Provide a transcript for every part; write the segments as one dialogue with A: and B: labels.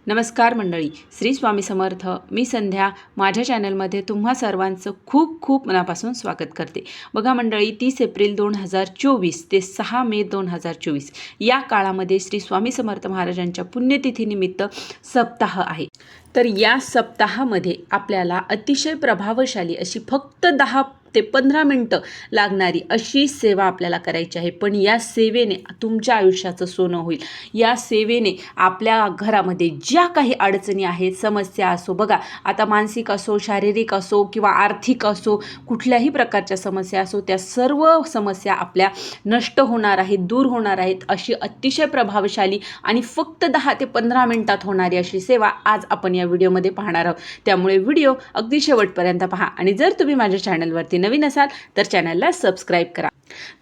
A: नमस्कार मंडळी, श्री स्वामी समर्थ. मी संध्या. माझ्या चॅनलमध्ये तुम्हा सर्वांचं खूप खूप मनापासून स्वागत करते. बघा मंडळी, 30 एप्रिल 2024 ते 6 मे 2024 या काळामध्ये श्री स्वामी समर्थ महाराजांच्या पुण्यतिथीनिमित्त सप्ताह आहे. तर या सप्ताहामध्ये आपल्याला अतिशय प्रभावशाली अशी फक्त 10 ते 15 मिनटं लागणारी अशी सेवा आपल्याला करायची आहे. पण या सेवेने तुमच्या आयुष्याचं सोनं होईल. या सेवेने आपल्या घरामध्ये ज्या काही अडचणी आहेत, समस्या असो, बघा आता मानसिक असो, शारीरिक असो किंवा आर्थिक असो, कुठल्याही प्रकारच्या समस्या असो, त्या सर्व समस्या आपल्या नष्ट होणार आहेत, दूर होणार आहेत. अशी अतिशय प्रभावशाली आणि फक्त 10 ते 15 मिनटात होणारी अशी सेवा आज आपण या व्हिडिओमध्ये पाहणार आहोत. त्यामुळे व्हिडिओ अगदी शेवटपर्यंत पहा आणि जर तुम्ही माझ्या चॅनलवरती नवीन असाल तर चॅनलला सबस्क्राईब करा.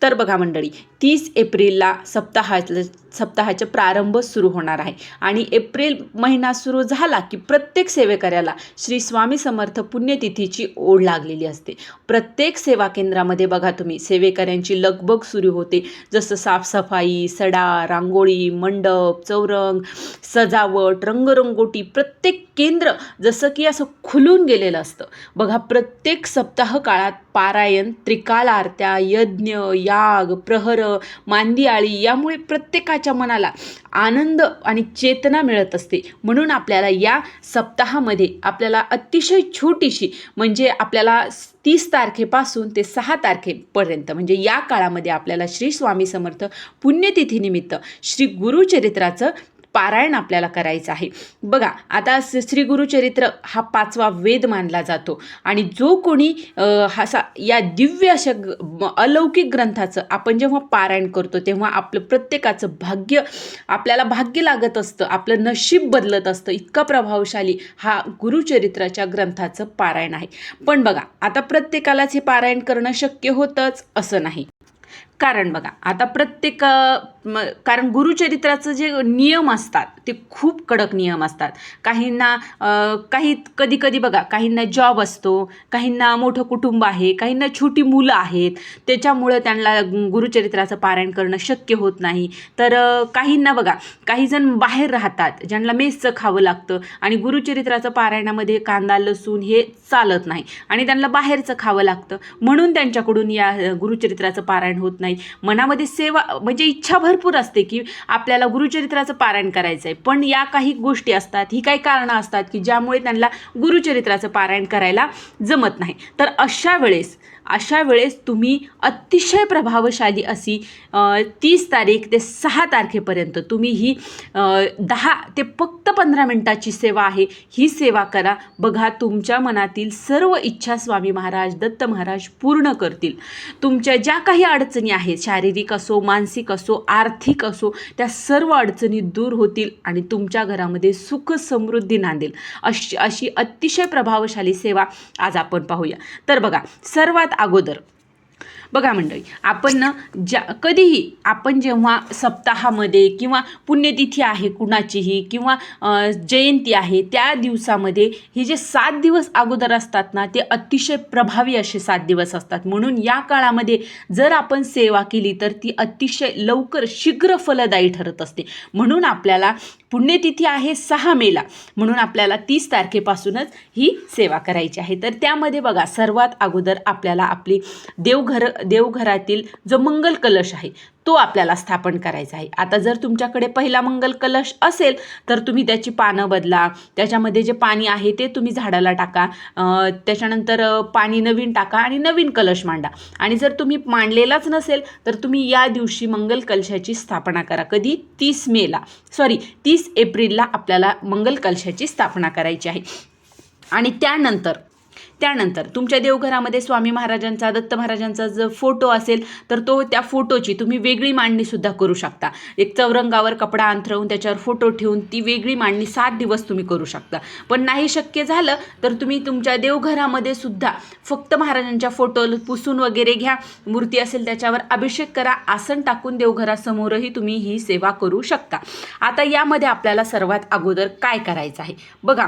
A: तर बघा मंडळी, 30 एप्रिलला सप्ताहाचा प्रारंभ सुरू होणार आहे आणि एप्रिल महिना सुरू झाला की प्रत्येक सेवेकऱ्याला श्री स्वामी समर्थ पुण्यतिथीची ओढ लागलेली असते. प्रत्येक सेवा केंद्रामध्ये बघा तुम्ही सेवेकऱ्यांची लगबग सुरू होते. जसं साफसफाई, सडा, रांगोळी, मंडप, चौरंग, सजावट, रंगरंगोटी, प्रत्येक केंद्र जसं की असं खुलून गेलेलं असतं. बघा, प्रत्येक सप्ताह काळात पारायण, त्रिकाल आरत्या, यज्ञ, याग, प्रहर, मांदी आळी यामुळे प्रत्येकाच्या मनाला आनंद आणि चेतना मिळत असते. म्हणून आपल्याला या सप्ताहामध्ये आपल्याला अतिशय छोटीशी म्हणजे आपल्याला 30 तारखेपासून ते 6 तारखेपर्यंत म्हणजे या काळामध्ये आपल्याला श्री स्वामी समर्थ पुण्यतिथीनिमित्त श्री गुरुचरित्राचं पारायण आपल्याला करायचं आहे. बघा, आता श्री गुरुचरित्र हा 5वा वेद मानला जातो आणि जो कोणी या दिव्य अशा अलौकिक ग्रंथाचं आपण जेव्हा पारायण करतो तेव्हा आपलं प्रत्येकाचं भाग्य आपल्याला भाग्य लागत असतं, आपलं नशीब बदलत असतं. इतका प्रभावशाली हा गुरुचरित्राच्या ग्रंथाचं पारायण आहे. पण बघा, आता प्रत्येकालाच हे पारायण करणं शक्य होतंच असं नाही. कारण बघा, आता कारण गुरुचरित्राचं जे नियम असतात ते खूप कडक नियम असतात. कधी कधी बघा, काहींना जॉब असतो, काहींना मोठं कुटुंब आहे, काहींना छोटी मुलं आहेत, त्याच्यामुळं त्यांना गुरुचरित्राचं पारायण करणं शक्य होत नाही. तर काहींना बघा, काही जण बाहेर राहतात, ज्यांना मेसचं खावं लागतं आणि गुरुचरित्राचं पारायणामध्ये कांदा लसूण हे चालत नाही आणि त्यांना बाहेरचं खावं लागतं, म्हणून त्यांच्याकडून या गुरुचरित्राचं पारायण होत नाही. मनामध्ये सेवा म्हणजे इच्छा भरपूर असते की आपल्याला गुरुचरित्राचं पारायण करायचं आहे, पण या काही गोष्टी असतात, ही काही कारणं असतात की ज्यामुळे त्यांना गुरुचरित्राचं पारायण करायला जमत नाही. तर अशा वेळेस तुम्ही अतिशय प्रभावशाली अशी 30 तारीख ते 6 तारखेपर्यंत तुम्ही ही 10 ते फक्त 15 मिनटाची सेवा आहे, ही सेवा करा. बघा, तुमच्या मनातील सर्व इच्छा स्वामी महाराज, दत्त महाराज पूर्ण करतील. तुमच्या ज्या काही अडचणी आहेत, शारीरिक असो, मानसिक असो, आर्थिक असो, त्या सर्व अडचणी दूर होतील आणि तुमच्या घरामध्ये सुख समृद्धी नांदेल. अशी अतिशय प्रभावशाली सेवा आज आपण पाहूया. तर बघा, सर्वात अगोदर बघा मंडळी, आपण कधीही आपण जेव्हा सप्ताहामध्ये किंवा पुण्यतिथी आहे कुणाचीही किंवा जयंती आहे त्या दिवसामध्ये हे जे 7 दिवस अगोदर असतात ना, ते अतिशय प्रभावी असे 7 दिवस असतात. म्हणून या काळामध्ये जर आपण सेवा केली तर ती अतिशय लवकर शीघ्र फलदायी ठरत असते. म्हणून आपल्याला पुण्यतिथी आहे 6 मेला, म्हणून आपल्याला 30 तारखेपासूनच ही सेवा करायची आहे. तर त्यामध्ये बघा, सर्वात अगोदर आपल्याला आपली देवघरातील जो मंगल कलश आहे तो आपल्याला स्थापन करायचा आहे. आता जर तुमच्याकडे पहिला मंगल कलश असेल तर तुम्ही त्याची पानं बदला, त्याच्यामध्ये जे पाणी आहे ते तुम्ही झाडाला टाका, त्याच्यानंतर पाणी नवीन टाका आणि नवीन कलश मांडा. आणि जर तुम्ही मांडलेलाच नसेल तर तुम्ही या दिवशी मंगल कलशाची स्थापना करा. कधी 30 एप्रिलला आपल्याला मंगल कलशाची स्थापना करायची आहे. आणि त्यानंतर तुमच्या देवघरामध्ये स्वामी महाराजांचा, दत्त महाराजांचा जर फोटो असेल तर त्या फोटोची तुम्ही वेगळी मांडणीसुद्धा करू शकता. एक चौरंगावर कपडा अंथरवून त्याच्यावर फोटो ठेवून ती वेगळी मांडणी 7 दिवस तुम्ही करू शकता. पण नाही शक्य झालं तर तुम्ही तुमच्या देवघरामध्ये सुद्धा फक्त महाराजांच्या फोटो पुसून वगैरे घ्या, मूर्ती असेल त्याच्यावर अभिषेक करा, आसन टाकून देवघरासमोरही तुम्ही ही सेवा करू शकता. आता यामध्ये आपल्याला सर्वात अगोदर काय करायचं आहे बघा,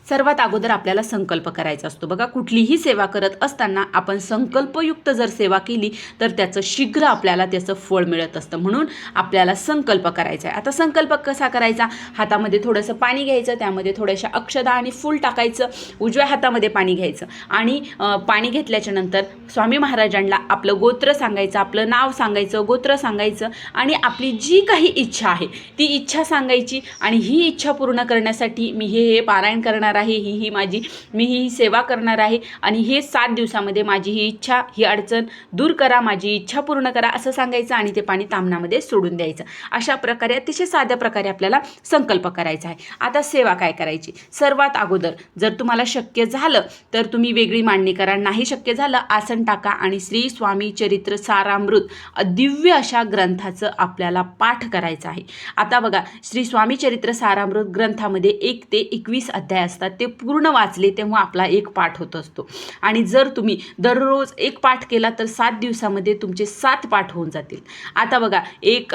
A: सर्वात अगोदर आपल्याला संकल्प करायचा असतो बघा. कुठलीही सेवा करत असताना आपण संकल्पयुक्त जर सेवा केली तर त्याचं शीघ्र आपल्याला त्याचं फळ मिळत असतं. म्हणून आपल्याला संकल्प करायचा आहे. आता संकल्प कसा करायचा? हातामध्ये थोडंसं पाणी घ्यायचं, त्यामध्ये थोड्याशा अक्षदा आणि फूल टाकायचं, उजव्या हातामध्ये पाणी घ्यायचं आणि पाणी घेतल्याच्या नंतर स्वामी महाराजांना आपलं गोत्र सांगायचं, आपलं नाव सांगायचं, गोत्र सांगायचं आणि आपली जी काही इच्छा आहे ती इच्छा सांगायची. आणि ही इच्छा पूर्ण करण्यासाठी मी हे पारायण करणार आहे, ही माझी मी ही सेवा करणार आहे आणि हे 7 दिवसामध्ये माझी ही इच्छा, ही अडचण दूर करा, माझी इच्छा पूर्ण करा असं सांगायचं आणि ते पाणी ताम्हणामध्ये सोडून द्यायचं. अशा प्रकारे अतिशय साध्या प्रकारे आपल्याला संकल्प करायचा आहे. आता सेवा काय करायची? सर्वात अगोदर जर तुम्हाला शक्य झालं तर तुम्ही वेगळी मांडणी करा, नाही शक्य झालं आसन टाका आणि श्री स्वामी चरित्र सारामृत दिव्य अशा ग्रंथाचं आपल्याला पाठ करायचं आहे. आता बघा, श्री स्वामी चरित्र सारामृत ग्रंथामध्ये 1 ते 21 अध्याय असतात. ते पूर्ण वाचले तेव्हा आपला एक पाठ होत असतो आणि जर तुम्ही दररोज एक पाठ केला तर 7 दिवसामध्ये तुमचे 7 पाठ होऊन जातील. आता बघा, 1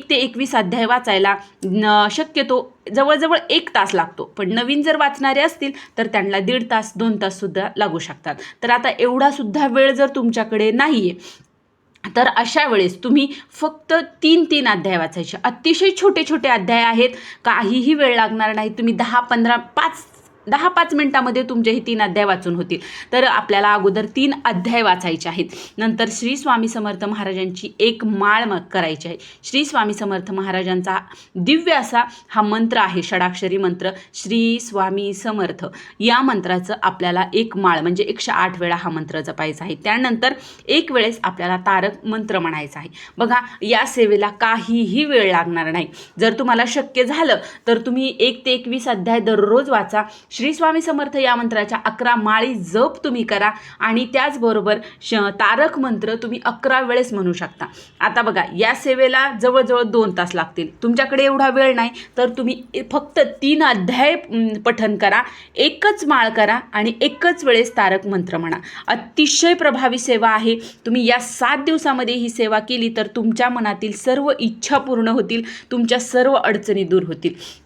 A: ते 21 अध्याय वाचायला शक्यतो जवळजवळ 1 तास लागतो, पण नवीन जर वाचणारे असतील तर त्यांना 1.5 तास 2 तास सुद्धा लागू शकतात. तर आता एवढा सुद्धा वेळ जर तुमच्याकडे नाही आहे तर अशा वेळेस तुम्ही फक्त 3 अध्याय वाचायचे. अतिशय छोटे छोटे अध्याय आहेत, काहीही वेळ लागणार नाही. तुम्ही 10-5 मिनिटामध्ये तुमचे हे 3 अध्याय वाचून होतील. तर आपल्याला अगोदर 3 अध्याय वाचायचे आहेत. नंतर श्री स्वामी समर्थ महाराजांची एक माळ करायची आहे. श्री स्वामी समर्थ महाराजांचा दिव्य असा हा मंत्र आहे, षडाक्षरी मंत्र श्री स्वामी समर्थ. या मंत्राचं आपल्याला एक माळ म्हणजे 108 वेळा हा मंत्र जपायचा आहे. त्यानंतर एक वेळेस आपल्याला तारक मंत्र म्हणायचा आहे. बघा, या सेवेला काहीही वेळ लागणार नाही. जर तुम्हाला शक्य झालं तर तुम्ही 1 ते 21 अध्याय दररोज वाचा. श्री स्वामी समर्थ या मंत्राच्या 11 माळी जप तुम्ही करा आणि त्याचबरोबर तारक मंत्र तुम्ही 11 वेळेस म्हणू शकता. आता बघा, या सेवेला जवळजवळ 2 तास लागतील. तुमच्याकडे एवढा वेळ नाही तर तुम्ही फक्त 3 अध्याय पठन करा, एकच माळ करा आणि एकच वेळेस तारक मंत्र म्हणा. अतिशय प्रभावी सेवा आहे. तुम्ही या 7 दिवसामध्ये ही सेवा केली तर तुमच्या मनातील सर्व इच्छा पूर्ण होतील, तुमच्या सर्व अडचणी दूर होतील.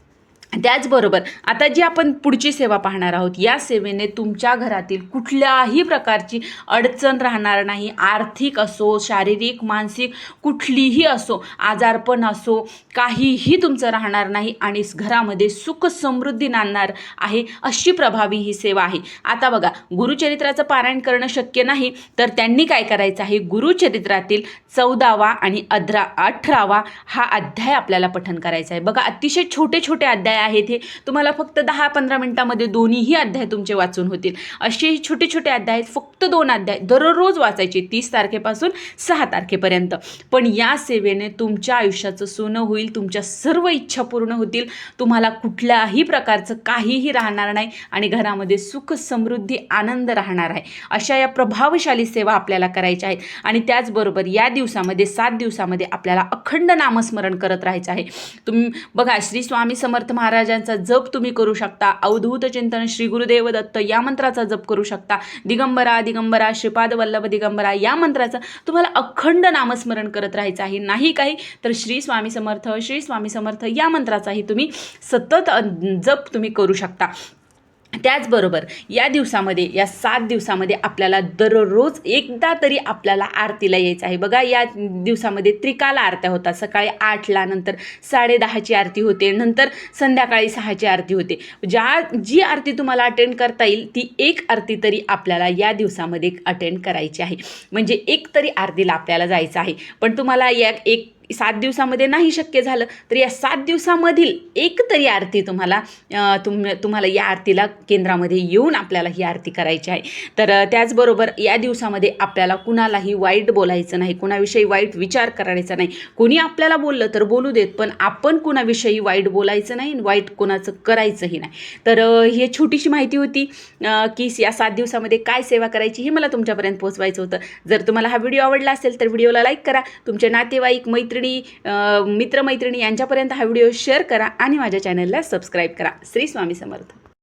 A: त्याचबरोबर आता जी आपण पुढची सेवा पाहणार आहोत, या सेवेने तुमच्या घरातील कुठल्याही प्रकारची अडचण राहणार नाही. आर्थिक असो, शारीरिक, मानसिक कुठलीही असो, आजारपण असो, काहीही तुमचं राहणार नाही आणि घरामध्ये सुख समृद्धी नांदणार आहे. अशी प्रभावी ही सेवा आहे. आता बघा, गुरुचरित्राचं पारायण करणं शक्य नाही तर त्यांनी काय करायचं आहे? गुरुचरित्रातील 14वा आणि 18वा हा अध्याय आपल्याला पठण करायचा आहे. बघा, अतिशय छोटे छोटे अध्याय आहेत. हे तुम्हाला फक्त 10-15 मिनिटामध्ये दोन्हीही अध्याय तुमचे वाचून होतील. असे छोटे छोटे अध्याय, फक्त 2 अध्याय दररोज वाचायचे 30 तारखेपासून 6 तारखेपर्यंत. पण या सेवेने तुमच्या आयुष्याचं सोनं होईल, तुमच्या सर्व इच्छा पूर्ण होतील, तुम्हाला कुठल्याही प्रकारचं काहीही राहणार नाही आणि घरामध्ये सुख समृद्धी आनंद राहणार आहे. अशा या प्रभावशाली सेवा आपल्याला करायच्या आहेत. आणि त्याचबरोबर या दिवसामध्ये 7 दिवसामध्ये आपल्याला अखंड नामस्मरण करत राहायचं आहे. तुम्ही बघा, श्री स्वामी समर्थ महाराजांचा जप तुम्ही करू शकता. अवधूत चिंतन श्री गुरुदेव दत्त या मंत्राचा जप करू शकता. दिगंबरा दिगंबरा श्रीपाद वल्लभ दिगंबरा या मंत्राचं तुम्हाला अखंड नामस्मरण करत राहायचं आहे. नाही काही तर श्री स्वामी समर्थ या मंत्राचाही तुम्ही सतत जप तुम्ही करू शकता. त्याचबरोबर या दिवसामध्ये, या 7 दिवसामध्ये आपल्याला दररोज एकदा तरी आपल्याला आरतीला यायचं आहे. बघा, या दिवसामध्ये त्रिकाला आरत्या होतात. सकाळी 8ला, नंतर 10:30ची आरती होते, नंतर संध्याकाळी 6ची आरती होते. जी आरती तुम्हाला अटेंड करता येईल ती एक आरती तरी आपल्याला या दिवसामध्ये अटेंड करायची आहे. म्हणजे एक तरी आरतीला आपल्याला जायचं आहे. पण तुम्हाला या 7 दिवसामध्ये नाही शक्य झालं तर या 7 दिवसामधील एक तरी आरती तुम्हाला या आरतीला केंद्रामध्ये येऊन आपल्याला ही आरती करायची आहे. तर त्याचबरोबर या दिवसामध्ये आपल्याला कुणालाही वाईट बोलायचं नाही, कुणाविषयी वाईट विचार करायचा नाही. कोणी आपल्याला बोललं तर बोलू देत, पण आपण कुणाविषयी वाईट बोलायचं नाही, वाईट कोणाचं करायचंही नाही. तर ही छोटीशी माहिती होती की या 7 दिवसामध्ये काय सेवा करायची हे मला तुमच्यापर्यंत पोहोचवायचं होतं. जर तुम्हाला हा व्हिडिओ आवडला असेल तर व्हिडिओला लाईक करा, तुमचे नातेवाईक, मित्रमैत्रिणी यांच्यापर्यंत हा व्हिडिओ शेअर करा आणि माझ्या चॅनलला सबस्क्राईब करा. श्री स्वामी समर्थ.